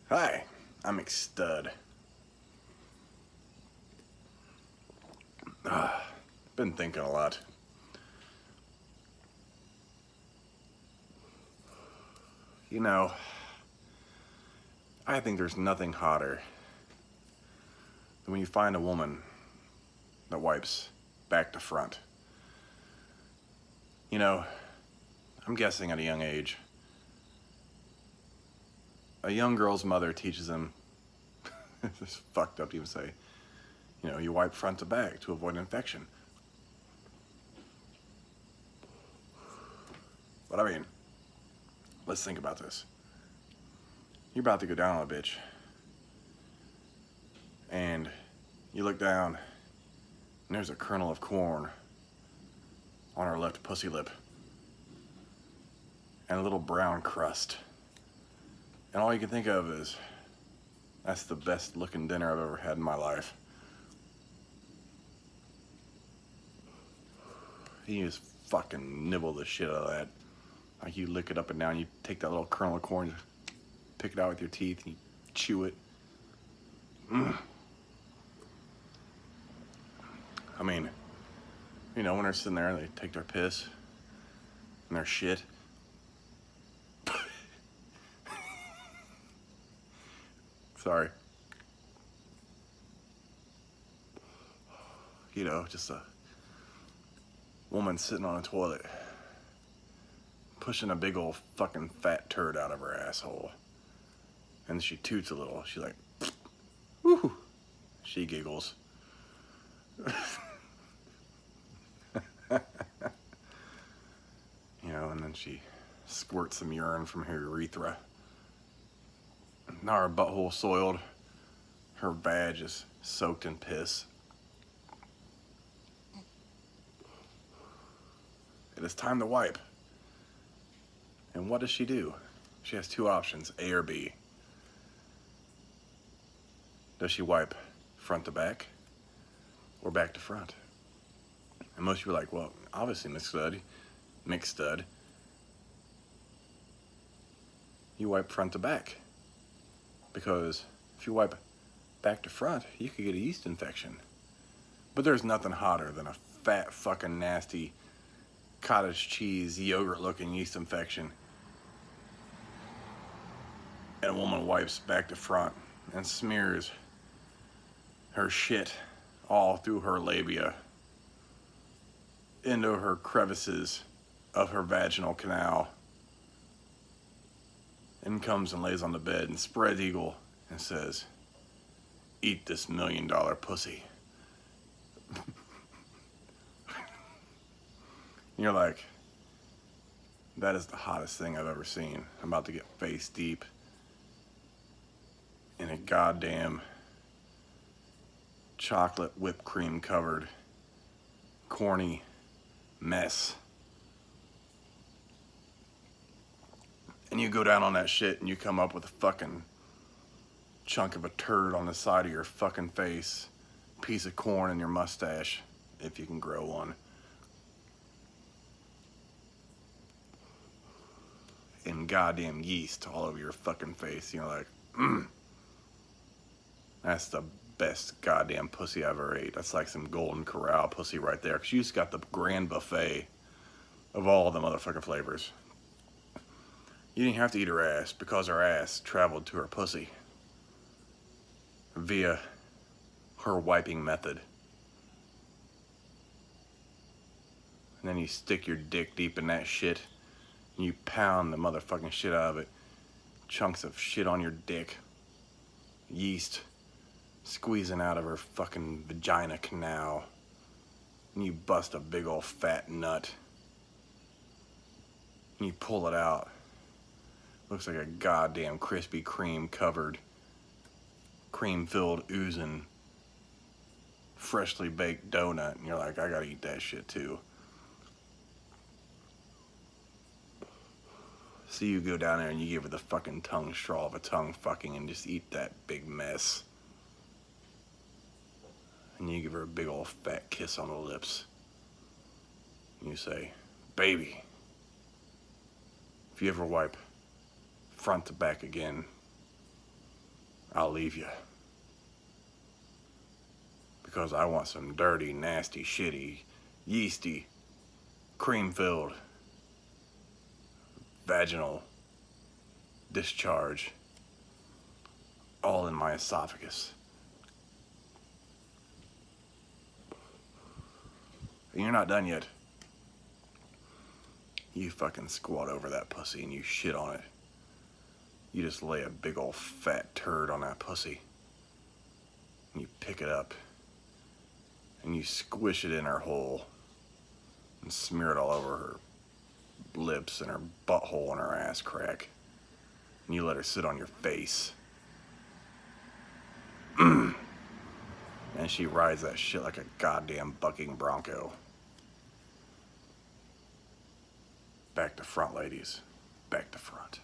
Hi, I'm McStud. Been thinking a lot. You know, I think there's nothing hotter than when you find a woman that wipes back to front. You know, I'm guessing at a young age, a young girl's mother teaches them, it's fucked up to even say, you wipe front to back to avoid infection. But I mean, let's think about this. You're about to go down on a bitch, and you look down, and there's a kernel of corn on her left pussy lip, and a little brown crust. And all you can think of is, that's the best looking dinner I've ever had in my life. You just fucking nibble the shit out of that. Like you lick it up and down, you take that little kernel of corn, pick it out with your teeth, and you chew it. I mean, when they're sitting there, they take their piss and their shit. Sorry. Just a woman sitting on a toilet, pushing a big old fucking fat turd out of her asshole. And she toots a little. She's like, woohoo. She giggles. And then she squirts some urine from her urethra. Now her butthole soiled. Her vag is soaked in piss. It is time to wipe. And what does she do? She has two options, A or B. Does she wipe front to back or back to front? And most people are like, well, obviously, McStud, you wipe front to back. Because if you wipe back to front, you could get a yeast infection. But there's nothing hotter than a fat, fucking nasty cottage cheese, yogurt looking yeast infection. And a woman wipes back to front and smears her shit all through her labia into her crevices of her vaginal canal, and comes and lays on the bed and spreads eagle and says, eat this $1 million pussy. You're like, that is the hottest thing I've ever seen. I'm about to get face deep in a goddamn chocolate whipped cream covered corny mess. And you go down on that shit and you come up with a fucking chunk of a turd on the side of your fucking face, piece of corn in your mustache, if you can grow one. And goddamn yeast all over your fucking face. You're like, that's the best goddamn pussy I ever ate. That's like some Golden Corral pussy right there. Cause you just got the grand buffet of all the motherfucking flavors. You didn't have to eat her ass because her ass traveled to her pussy via her wiping method. And then you stick your dick deep in that shit and you pound the motherfucking shit out of it. Chunks of shit on your dick. Yeast squeezing out of her fucking vagina canal. And you bust a big old fat nut. And you pull it out. Looks like a goddamn Krispy Kreme covered, cream filled, oozing, freshly baked donut. And you're like, I gotta eat that shit too. So you go down there and you give her the fucking tongue straw of a tongue fucking and just eat that big mess. And you give her a big old fat kiss on the lips. And you say, baby, if you ever wipe front to back again, I'll leave you. Because I want some dirty, nasty, shitty, yeasty, cream-filled, vaginal discharge all in my esophagus. And you're not done yet. You fucking squat over that pussy and you shit on it. You just lay a big old fat turd on that pussy. And you pick it up. And you squish it in her hole. And smear it all over her lips and her butthole and her ass crack. And you let her sit on your face. And she rides that shit like a goddamn bucking bronco. Back to front, ladies. Back to front.